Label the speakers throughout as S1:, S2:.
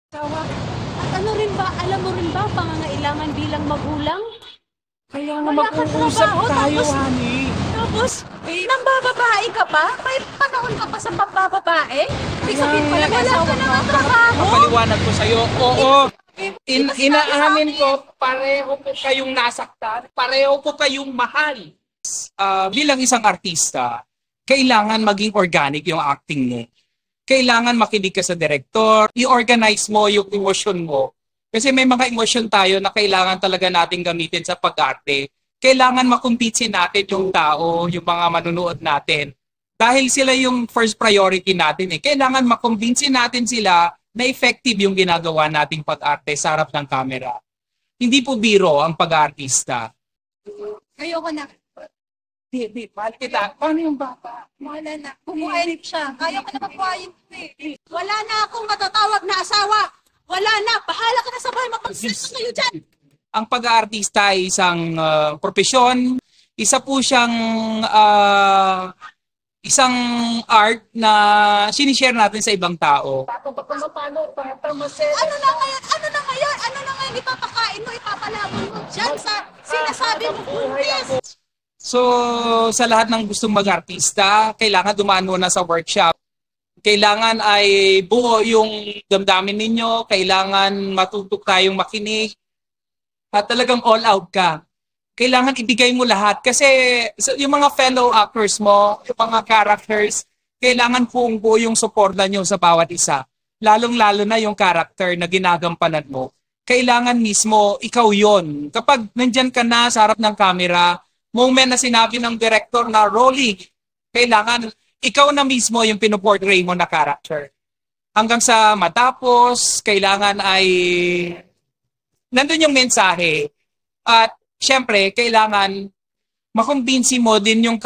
S1: Tawa. At ano rin ba, alam mo rin ba, pangangailangan bilang magulang?
S2: Kaya nga
S1: Wala kang
S2: mag-uusap
S1: trabaho,
S2: tayo,
S1: tapos-
S2: honey.
S1: Tapos, nambababae ka pa? May panahon ka pa sa pambababae? Ibig sabihin pala, wala ka naman trabaho.
S2: Papaliwanag ko sa'yo, oo.
S1: Basta
S2: Inaamin
S1: sabi-
S2: ko, pareho po kayong nasaktan, pareho po kayong mahal. Bilang isang artista, kailangan maging organic yung acting mo. Kailangan makinig ka sa director, i-organize mo yung emosyon mo. Kasi may mga emosyon tayo na kailangan talaga natin gamitin sa pag-arte. Kailangan makumbinsin natin yung tao, yung mga manunood natin. Dahil sila yung first priority natin eh. Kailangan makumbinsin natin sila na effective yung ginagawa nating pag-arte sa harap ng camera. Hindi po biro ang pag-artista.
S1: Ayoko na.
S2: Di, mahal kita. Paano yung bata?
S1: Wala na. Pumuhay siya. Ayaw ko na mabuhayin. Wala na akong matatawag na asawa. Wala na. Bahala ka na sa bahay. Mapagsilas kayo dyan.
S2: Ang pag-aartista ay isang propesyon. Isa po siyang isang art na sinishare natin sa ibang tao.
S1: Ano na ngayon? Ano na ngayon? Ano na ngayon ipapakain mo, ipapalabon mo dyan sa sinasabi mo buntis?
S2: So, sa lahat ng gustong mag-artista, kailangan dumaan muna sa workshop. Kailangan ay buo yung damdamin ninyo, kailangan matutok tayong makinig, at talagang all out ka. Kailangan ibigay mo lahat. Kasi yung mga fellow actors mo, yung mga characters, kailangan buong buo yung suporta nyo sa bawat isa. Lalong-lalo na yung character na ginagampanan mo. Kailangan mismo ikaw yon. Kapag nandyan ka na sa harap ng camera, moment na sinabi ng director na rolling, kailangan ikaw na mismo yung pinoportray mo na character. Hanggang sa matapos, kailangan ay nandun yung mensahe. At syempre, kailangan makumbinsi mo din yung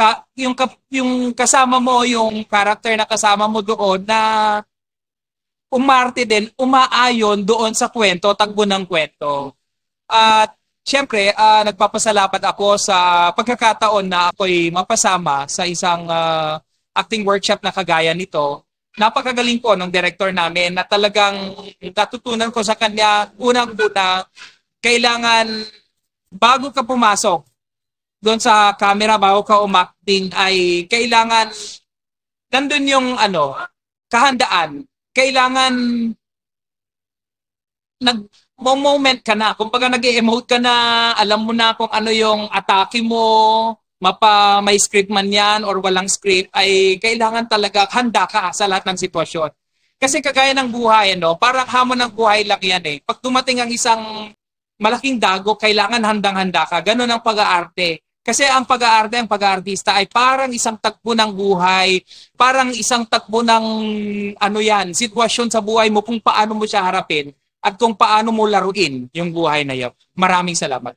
S2: kasama mo, yung character na kasama mo doon na umarte din, umaayon doon sa kwento, tagbo ng kwento. At siyempre, nagpapasalamat ako sa pagkakataon na ako'y mapasama sa isang acting workshop na kagaya nito. Napakagaling po ng director namin na talagang natutunan ko sa kanya, unang-una, kailangan bago ka pumasok doon sa camera, bago ka umacting, ay kailangan nandun yung kahandaan. Kailangan moment ka na. Kumbaga nag-emote ka na, alam mo na kung ano yung atake mo, may script man yan or walang script, ay kailangan talaga handa ka sa lahat ng sitwasyon. Kasi kagaya ng buhay, parang hamon ng buhay lang yan eh. Pag dumating ang isang malaking dago, kailangan handang-handa ka. Ganun ang pag-aarte. Kasi ang pag-aarte, ang pag-aartista ay parang isang takbo ng buhay, parang isang takbo ng sitwasyon sa buhay mo kung paano mo siya harapin at kung paano mo laruin yung buhay na yun. Maraming salamat.